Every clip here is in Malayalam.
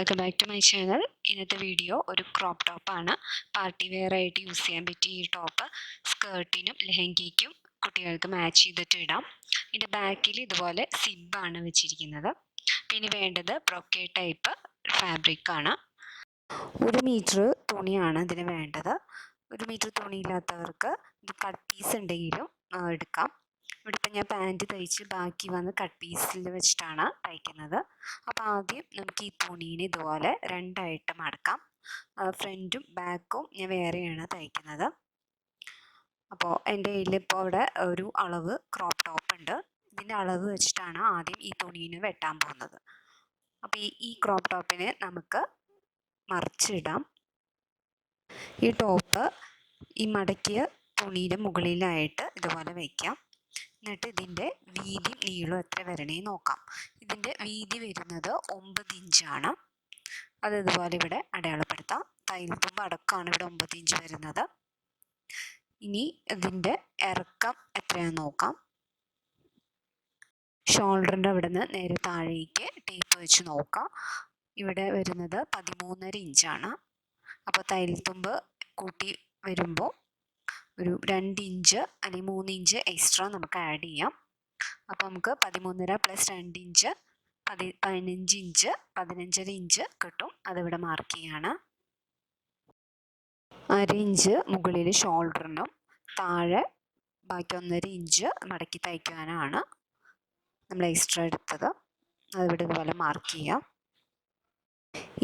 Welcome back to my channel. ഇന്നത്തെ വീഡിയോ ഒരു ക്രോപ്പ് ടോപ്പാണ്. പാർട്ടി വെയർ ആയിട്ട് യൂസ് ചെയ്യാൻ പറ്റിയ ഈ ടോപ്പ് സ്കേർട്ടിനും ലെഹങ്കയ്ക്കും കുട്ടികൾക്ക് മാച്ച് ചെയ്തിട്ട് ഇടാം. ഇതിൻ്റെ ബാക്കിൽ ഇതുപോലെ സിബാണ് വെച്ചിരിക്കുന്നത്. പിന്നെ വേണ്ടത് ബ്രൊക്കേ ടൈപ്പ് ഫാബ്രിക്കാണ്. 1 മീറ്റർ തുണിയാണ് ഇതിന് വേണ്ടത്. 1 മീറ്റർ തുണിയില്ലാത്തവർക്ക് ഇത് കട്ട് പീസ് ഉണ്ടെങ്കിലും എടുക്കാം. ഇവിടെ ഇപ്പം ഞാൻ പാൻറ്റ് തയ്ച്ച് ബാക്കി വന്ന് കട്ട് പീസിൽ വെച്ചിട്ടാണ് തയ്ക്കുന്നത്. അപ്പോൾ ആദ്യം നമുക്ക് ഈ തുണീനെ ഇതുപോലെ 2ആയിട്ട് മടക്കാം. ഫ്രണ്ടും ബാക്കും ഞാൻ വേറെയാണ് തയ്ക്കുന്നത്. അപ്പോൾ എൻ്റെ കയ്യിൽ ഇപ്പോൾ ഇവിടെ ഒരു അളവ് ക്രോപ്പ് ടോപ്പ് ഉണ്ട്. ഇതിൻ്റെ അളവ് വെച്ചിട്ടാണ് ആദ്യം ഈ തുണീനെ വെട്ടാൻ പോകുന്നത്. അപ്പോൾ ഈ ക്രോപ്പ് ടോപ്പിനെ നമുക്ക് മറിച്ചിടാം. ഈ ടോപ്പ് ഈ മടക്കിയ തുണിയുടെ മുകളിലായിട്ട് ഇതുപോലെ വയ്ക്കാം. എന്നിട്ട് ഇതിൻ്റെ വീതി നീളം എത്ര വരണേ നോക്കാം. ഇതിൻ്റെ വീതി വരുന്നത് 9 ഇഞ്ചാണ്. അത് ഇതുപോലെ ഇവിടെ അടയാളപ്പെടുത്താം. തയ്യൽത്തുമ്പ് അടക്കമാണ് ഇവിടെ 9 ഇഞ്ച് വരുന്നത്. ഇനി ഇതിൻ്റെ ഇറക്കം എത്രയാണെന്ന് നോക്കാം. ഷോൾഡറിൻ്റെ അവിടെ നിന്ന് നേരെ താഴേക്ക് ടേപ്പ് വെച്ച് നോക്കാം. ഇവിടെ വരുന്നത് 13.5 ഇഞ്ചാണ്. അപ്പോൾ തയ്യൽത്തുമ്പ് കൂട്ടി വരുമ്പോൾ ഒരു 2 ഇഞ്ച് അല്ലെങ്കിൽ 3 ഇഞ്ച് എക്സ്ട്രാ നമുക്ക് ആഡ് ചെയ്യാം. അപ്പോൾ നമുക്ക് 13.5 + 2 ഇഞ്ച് 15 ഇഞ്ച് 15.5 ഇഞ്ച് കിട്ടും. അതിവിടെ മാർക്ക് ചെയ്യാണ്. 1/2 ഇഞ്ച് മുകളിൽ ഷോൾഡറിനും താഴെ ബാക്കി 1.5 ഇഞ്ച് മടക്കി തയ്ക്കാനാണ് നമ്മൾ എക്സ്ട്രാ എടുത്തത്. അതിവിടെ ഇതുപോലെ മാർക്ക് ചെയ്യാം.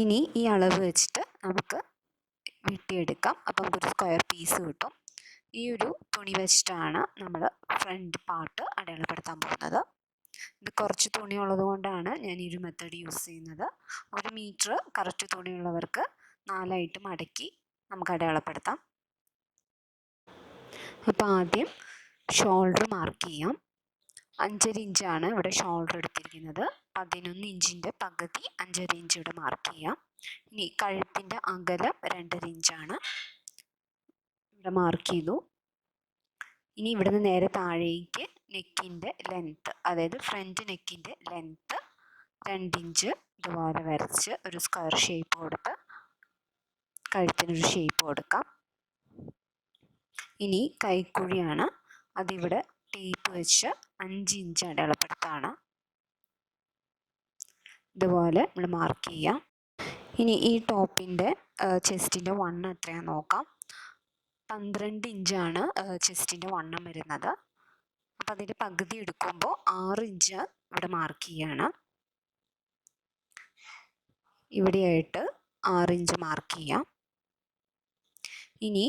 ഇനി ഈ അളവ് വെച്ചിട്ട് നമുക്ക് വെട്ടിയെടുക്കാം. അപ്പോൾ നമുക്കൊരു സ്ക്വയർ പീസ് കിട്ടും. ഈ ഒരു തുണി വെച്ചിട്ടാണ് നമ്മൾ ഫ്രണ്ട് പാർട്ട് അടയാളപ്പെടുത്താൻ പോകുന്നത്. ഇത് കുറച്ച് തുണി ഉള്ളത് കൊണ്ടാണ് ഞാൻ ഈ ഒരു മെത്തേഡ് യൂസ് ചെയ്യുന്നത്. 1 മീറ്റർ കറക്റ്റ് തുണിയുള്ളവർക്ക് 4ആയിട്ട് മടക്കി നമുക്ക് അടയാളപ്പെടുത്താം. അപ്പോൾ ആദ്യം ഷോൾഡർ മാർക്ക് ചെയ്യാം. 5.5 ഇഞ്ചാണ് ഇവിടെ ഷോൾഡർ എടുത്തിരിക്കുന്നത്. 11 ഇഞ്ചിൻ്റെ പകുതി 5.5 ഇഞ്ച് ഇവിടെ മാർക്ക് ചെയ്യാം. ഇനി കഴുത്തിൻ്റെ അകലം 2.5 ഇഞ്ചാണ്. ഇവിടെ മാർക്ക് ചെയ്തു. ഇനി ഇവിടുന്ന് നേരെ താഴേക്ക് നെക്കിൻ്റെ ലെങ്ത്ത്, അതായത് ഫ്രണ്ട് നെക്കിൻ്റെ ലെങ്ത്ത് 2 ഇഞ്ച് ഇതുപോലെ വരച്ച് ഒരു സ്ക്വയർ ഷേപ്പ് കൊടുത്ത് കഴുത്തിനൊരു ഷേപ്പ് കൊടുക്കാം. ഇനി കൈക്കുഴിയാണ്. അതിവിടെ ടേപ്പ് വെച്ച് 5 ഇഞ്ച് അടയാളപ്പെടുത്താണ്. ഇതുപോലെ നമ്മൾ മാർക്ക് ചെയ്യാം. ഇനി ഈ ടോപ്പിൻ്റെ ചെസ്റ്റിൻ്റെ വണ്ണം എത്രയാണെന്ന് നോക്കാം. 12 ഇഞ്ചാണ് ചെസ്റ്റിൻ്റെ വണ്ണം വരുന്നത്. അപ്പോൾ അതിൻ്റെ പകുതി എടുക്കുമ്പോൾ 6 ഇഞ്ച് ഇവിടെ മാർക്ക് ചെയ്യാണ്. ഇവിടെയായിട്ട് 6 ഇഞ്ച് മാർക്ക് ചെയ്യാം. ഇനി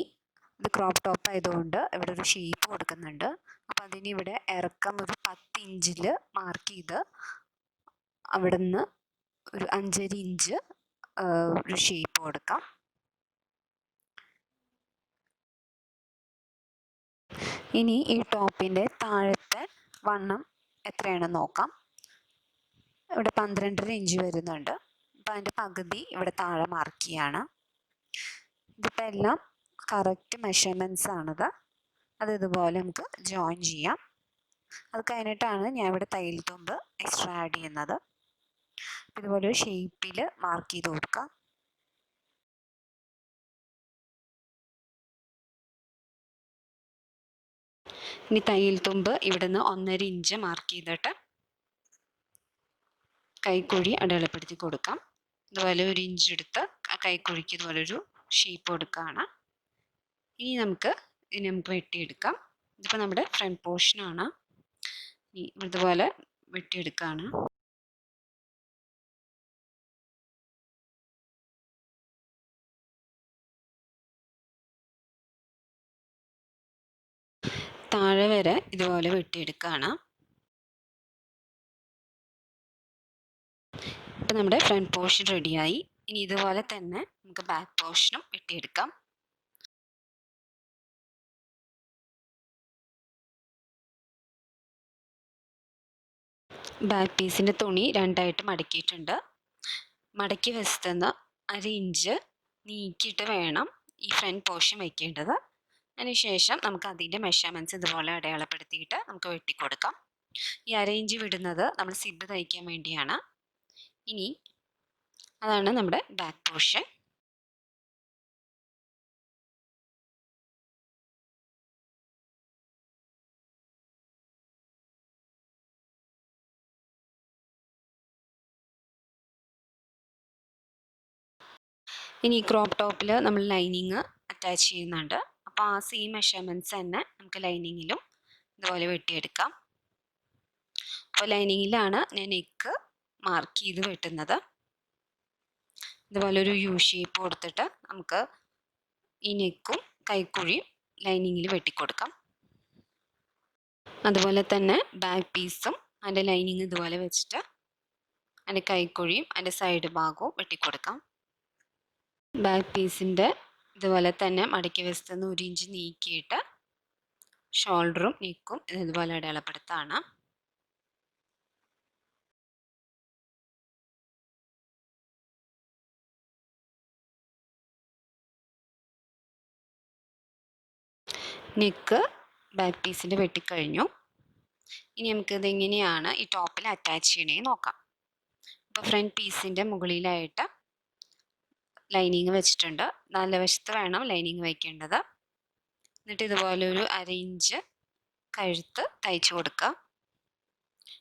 ഇത് ക്രോപ്പ് ടോപ്പ് ആയതുകൊണ്ട് ഇവിടെ ഒരു ഷേപ്പ് കൊടുക്കുന്നുണ്ട്. അപ്പോൾ അതിനിവിടെ ഇറക്കം ഒരു 10 ഇഞ്ചിൽ മാർക്ക് ചെയ്ത് അവിടെ നിന്ന് ഒരു 5.5 ഇഞ്ച് ഒരു ഷേപ്പ് കൊടുക്കാം. ഇനി ഈ ടോപ്പിൻ്റെ താഴത്തെ വണ്ണം എത്രയാണെന്ന് നോക്കാം. ഇവിടെ 12.5 ഇഞ്ച് വരുന്നുണ്ട്. അപ്പോൾ അതിൻ്റെ പകുതി ഇവിടെ താഴെ മാർക്ക് ചെയ്യാണ്. ഇതിപ്പോൾ എല്ലാം കറക്റ്റ് മെഷർമെൻറ്റ്സ് ആണിത്. അത് ഇതുപോലെ നമുക്ക് ജോയിൻ ചെയ്യാം. അത് കഴിഞ്ഞിട്ടാണ് ഞാൻ ഇവിടെ തയ്യൽ തുമ്പ് എക്സ്ട്രാ ആഡ് ചെയ്യുന്നത്. ഇതുപോലെ ഒരു ഷേപ്പിൽ മാർക്ക് ചെയ്ത് കൊടുക്കാം. ഇനി തയ്യൽ തുമ്പ് ഇവിടുന്ന് 1.5 ഇഞ്ച് മാർക്ക് ചെയ്തിട്ട് കൈക്കുഴി അടയാളപ്പെടുത്തി കൊടുക്കാം. ഇതുപോലെ 1 ഇഞ്ച് എടുത്ത് കൈക്കുഴിക്ക് ഇതുപോലെ ഒരു ഷേപ്പ് കൊടുക്കുകയാണ്. ഇനി നമുക്ക് വെട്ടിയെടുക്കാം. ഇതിപ്പോൾ നമ്മുടെ ഫ്രണ്ട് പോർഷനാണ്. ഇതുപോലെ വെട്ടിയെടുക്കുകയാണ്. താഴെ വരെ ഇതുപോലെ വെട്ടിയെടുക്കുകയാണ്. ഇപ്പം നമ്മുടെ ഫ്രണ്ട് പോർഷൻ റെഡിയായി. ഇനി ഇതുപോലെ തന്നെ നമുക്ക് ബാക്ക് പോർഷനും വെട്ടിയെടുക്കാം. ബാക്ക് പീസിൻ്റെ തുണി 2ആയിട്ട് മടക്കിയിട്ടുണ്ട്. മടക്കി വശത്തുനിന്ന് 1/2 ഇഞ്ച് നീക്കിയിട്ട് വേണം ഈ ഫ്രണ്ട് പോർഷൻ വയ്ക്കേണ്ടത്. അതിനുശേഷം നമുക്ക് അതിൻ്റെ മെഷർമെൻറ്റ്സ് ഇതുപോലെ അടയാളപ്പെടുത്തിയിട്ട് നമുക്ക് വെട്ടിക്കൊടുക്കാം. ഈ 1/2 ഇഞ്ച് വിടുന്നത് നമ്മൾ സിബ് തയ്ക്കാൻ വേണ്ടിയാണ്. ഇനി അതാണ് നമ്മുടെ ബാക്ക് പോർഷൻ. ഇനി ക്രോപ്പ് ടോപ്പിൽ നമ്മൾ ലൈനിങ് അറ്റാച്ച് ചെയ്യുന്നുണ്ട്. അപ്പോൾ ആ സെയിം മെഷർമെൻറ്റ്സ് തന്നെ നമുക്ക് ലൈനിങ്ങിലും ഇതുപോലെ വെട്ടിയെടുക്കാം. അപ്പോൾ ലൈനിങ്ങിലാണ് ഞാൻ നെക്ക് മാർക്ക് ചെയ്ത് വെട്ടുന്നത്. ഇതുപോലെ ഒരു യു ഷേപ്പ് കൊടുത്തിട്ട് നമുക്ക് ഈ നെക്കും കൈക്കുഴിയും ലൈനിങ്ങിൽ വെട്ടിക്കൊടുക്കാം. അതുപോലെ തന്നെ ബാക്ക് പീസും അതിൻ്റെ ലൈനിങ് ഇതുപോലെ വെച്ചിട്ട് അതിൻ്റെ കൈക്കുഴിയും അതിൻ്റെ സൈഡ് ഭാഗവും വെട്ടിക്കൊടുക്കാം. ബാക്ക് പീസിൻ്റെ ഇതുപോലെ തന്നെ മടക്കി വശത്തുനിന്ന് 1 ഇഞ്ച് നീക്കിയിട്ട് ഷോൾഡറും നെക്കും ഇതുപോലെ അടയാളപ്പെടുത്താണ്. നെക്ക് ബാക്ക് പീസിൻ്റെ വെട്ടിക്കഴിഞ്ഞു. ഇനി നമുക്കിത് എങ്ങനെയാണ് ഈ ടോപ്പിൽ അറ്റാച്ച് ചെയ്യണേ നോക്കാം. ഇപ്പോൾ ഫ്രണ്ട് പീസിൻ്റെ മുകളിലായിട്ട് ലൈനിങ് വെച്ചിട്ടുണ്ട്. നല്ല വശത്ത് വേണം ലൈനിങ് വയ്ക്കേണ്ടത്. എന്നിട്ട് ഇതുപോലെ ഒരു 1/2 ഇഞ്ച് കഴുത്ത് തയ്ച്ചു കൊടുക്കുക.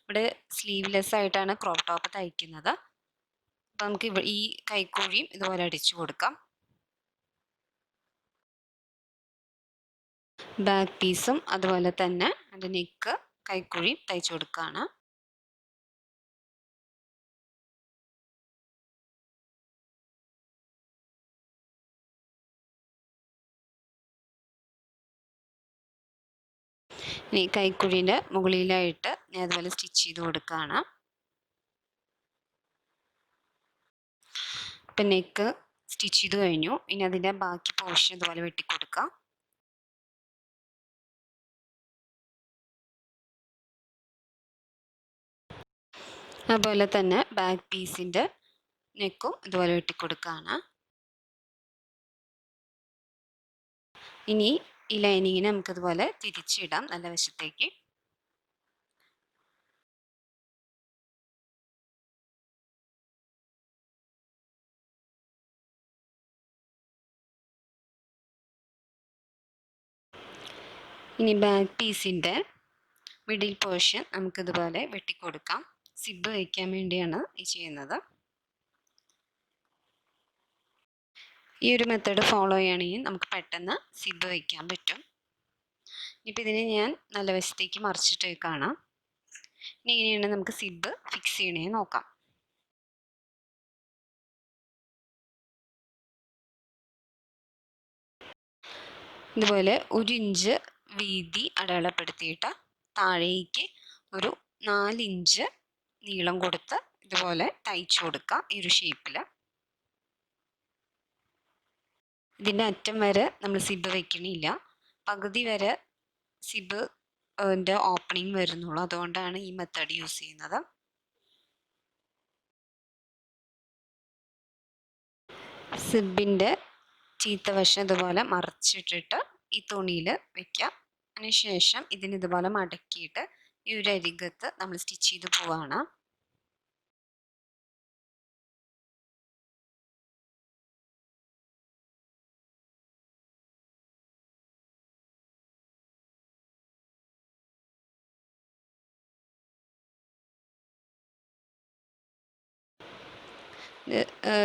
ഇവിടെ സ്ലീവ്ലെസ് ആയിട്ടാണ് ക്രോപ്പ് ടോപ്പ് തയ്ക്കുന്നത്. അപ്പം നമുക്ക് ഈ കൈക്കുഴിയും ഇതുപോലെ അടിച്ചു കൊടുക്കാം. ബാക്ക് പീസും അതുപോലെ തന്നെ അതിൻ്റെ നെക്ക് കൈക്കുഴിയും തയ്ച്ചു കൊടുക്കുകയാണ്. ഇനി കൈക്കുഴീൻ്റെ മുകളിലായിട്ട് ഞാൻ അതുപോലെ സ്റ്റിച്ച് ചെയ്ത് കൊടുക്കുകയാണ്. ഇപ്പം നെക്ക് സ്റ്റിച്ച് ചെയ്ത് കഴിഞ്ഞു. ഇനി അതിൻ്റെ ബാക്കി പോർഷൻ ഇതുപോലെ വെട്ടിക്കൊടുക്കാം. അതുപോലെ തന്നെ ബാക്ക് പീസിൻ്റെ നെക്കും ഇതുപോലെ വെട്ടിക്കൊടുക്കുകയാണ്. ഇനി ഈ ലൈനിങ്ങിനെ നമുക്കിതുപോലെ തിരിച്ചിടാം നല്ല വശത്തേക്ക്. ഇനി ബാക്ക് പീസിൻ്റെ മിഡിൽ പോർഷൻ നമുക്കിതുപോലെ വെട്ടിക്കൊടുക്കാം. സിബ് വയ്ക്കാൻ വേണ്ടിയാണ് ഈ ചെയ്യുന്നത്. ഈ ഒരു മെത്തേഡ് ഫോളോ ചെയ്യുകയാണെങ്കിൽ നമുക്ക് പെട്ടെന്ന് സിബ് വയ്ക്കാൻ പറ്റും. ഇനിയിപ്പോൾ ഇതിനെ ഞാൻ നല്ല വശത്തേക്ക് മറിച്ചിട്ട് കാണാം. ഇനി ഇങ്ങനെയാണ് നമുക്ക് സിബ് ഫിക്സ് ചെയ്യണേ നോക്കാം. ഇതുപോലെ 1 ഇഞ്ച് വീതി അടയാളപ്പെടുത്തിയിട്ട് താഴേക്ക് ഒരു 4 ഇഞ്ച് നീളം കൊടുത്ത് ഇതുപോലെ തയ്ച്ചു കൊടുക്കാം ഈ ഒരു ഷേപ്പിൽ. ഇതിൻ്റെ അറ്റം വരെ നമ്മൾ സിബ് വെക്കണില്ല. പകുതി വരെ സിബ് ഓപ്പണിംഗ് വരുന്നുള്ളൂ. അതുകൊണ്ടാണ് ഈ മെത്തേഡ് യൂസ് ചെയ്യുന്നത്. സിബിൻ്റെ ചീത്തവശം ഇതുപോലെ മറിച്ചിട്ടിട്ട് ഈ തുണിയിൽ വെക്കാം. അതിനുശേഷം ഇതിനിതുപോലെ മടക്കിയിട്ട് ഈ ഒരു അരികത്ത് നമ്മൾ സ്റ്റിച്ച് ചെയ്ത് പോവാണ്.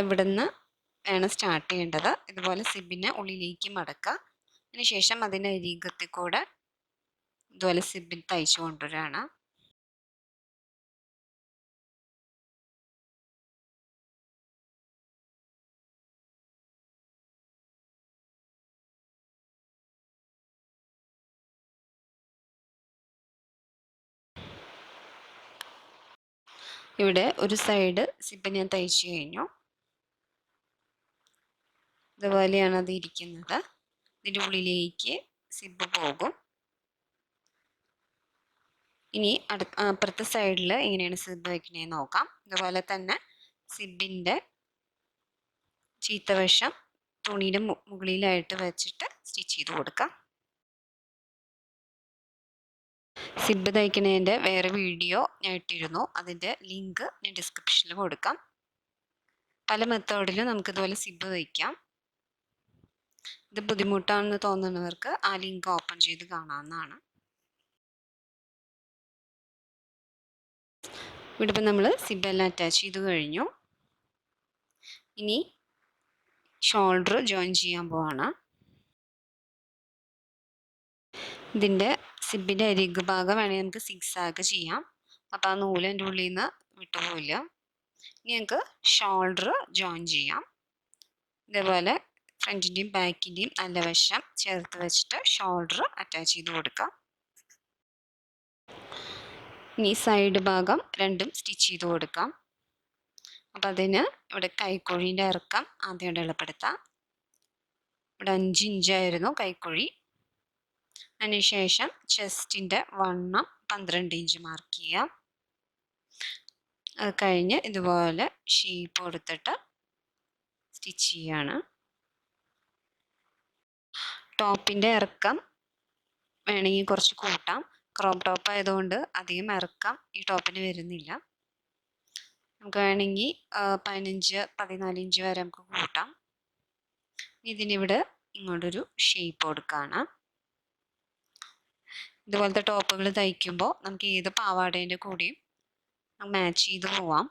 ഇവിടുന്ന് ആണ് സ്റ്റാർട്ട് ചെയ്യേണ്ടത്. ഇതുപോലെ സിബിനെ ഉള്ളിലേക്ക് മടക്കുക. അതിനുശേഷം അതിൻ്റെ അരികത്തിൽ കൂടെ ഇതുപോലെ സിബിൻ തയ്ച്ചു കൊണ്ടുവരികയാണ്. ഇവിടെ ഒരു സൈഡ് സിബ് ഞാൻ തയ്ച്ചു കഴിഞ്ഞു. ഇതുപോലെയാണ് അത് ഇരിക്കുന്നത്. ഇതിൻ്റെ ഉള്ളിലേക്ക് സിബ് പോകും. ഇനി അപ്പുറത്തെ സൈഡിൽ എങ്ങനെയാണ് സിബ് വയ്ക്കണേന്ന് നോക്കാം. ഇതുപോലെ തന്നെ സിബിൻ്റെ ചീത്തവശം തുണിയുടെ മുകളിലായിട്ട് വെച്ചിട്ട് സ്റ്റിച്ച് ചെയ്ത് കൊടുക്കാം. സിബ് തയ്ക്കുന്നതിൻ്റെ വേറെ വീഡിയോ ഞാൻ ഇട്ടിരുന്നു. അതിൻ്റെ ലിങ്ക് ഞാൻ ഡിസ്ക്രിപ്ഷനിൽ കൊടുക്കാം. പല മെത്തേഡിലും നമുക്ക് ഇതുപോലെ സിബ് വയ്ക്കാം. ഇത് ബുദ്ധിമുട്ടാണെന്ന് തോന്നുന്നവർക്ക് ആ ലിങ്ക് ഓപ്പൺ ചെയ്ത് കാണാവുന്നതാണ്. ഇവിടെ ഇപ്പം നമ്മൾ സിബ് എല്ലാം അറ്റാച്ച് ചെയ്ത് കഴിഞ്ഞു. ഇനി ഷോൾഡർ ജോയിൻ ചെയ്യാൻ പോവാണ്. ഇതിൻ്റെ സിബിൻ്റെ അരിക് ഭാഗം വേണമെങ്കിൽ നമുക്ക് സിക്സാഗ് ചെയ്യാം. അപ്പോൾ ആ നൂല് എൻ്റെ ഉള്ളിൽ നിന്ന് വിട്ടുപോയില്ല. ഇനി നമുക്ക് ഷോൾഡർ ജോയിൻ ചെയ്യാം. ഇതേപോലെ ഫ്രണ്ടിൻ്റെയും ബാക്കിൻ്റെയും നല്ല വശം ചേർത്ത് വെച്ചിട്ട് ഷോൾഡർ അറ്റാച്ച് ചെയ്ത് കൊടുക്കാം. ഇനി സൈഡ് ഭാഗം രണ്ടും സ്റ്റിച്ച് ചെയ്ത് കൊടുക്കാം. അപ്പം അതിന് ഇവിടെ കൈക്കുഴീൻ്റെ ഇറക്കം ആദ്യം എളുപ്പപ്പെടുത്താം. ഇവിടെ 5 ഇഞ്ചായിരുന്നു കൈക്കുഴി. അതിനുശേഷം ചെസ്റ്റിൻ്റെ വണ്ണം 12 ഇഞ്ച് മാർക്ക് ചെയ്യാം. അത് കഴിഞ്ഞ് ഇതുപോലെ ഷേപ്പ് കൊടുത്തിട്ട് സ്റ്റിച്ച് ചെയ്യാണ്. ടോപ്പിൻ്റെ ഇറക്കം വേണമെങ്കിൽ കുറച്ച് കൂട്ടാം. ക്രോപ്പ് ടോപ്പ് ആയതുകൊണ്ട് അധികം ഇറക്കം ഈ ടോപ്പിന് വരുന്നില്ല. നമുക്ക് വേണമെങ്കിൽ 15-14 ഇഞ്ച് വരെ നമുക്ക് കൂട്ടാം. ഇതിനിവിടെ ഇങ്ങോട്ടൊരു ഷേപ്പ് കൊടുക്കുകയാണ്. ഇതുപോലത്തെ ടോപ്പുകൾ തയ്ക്കുമ്പോൾ നമുക്ക് ഏത് പാവാടേൻ്റെ കൂടെയും മാച്ച് ചെയ്ത് പോവാം.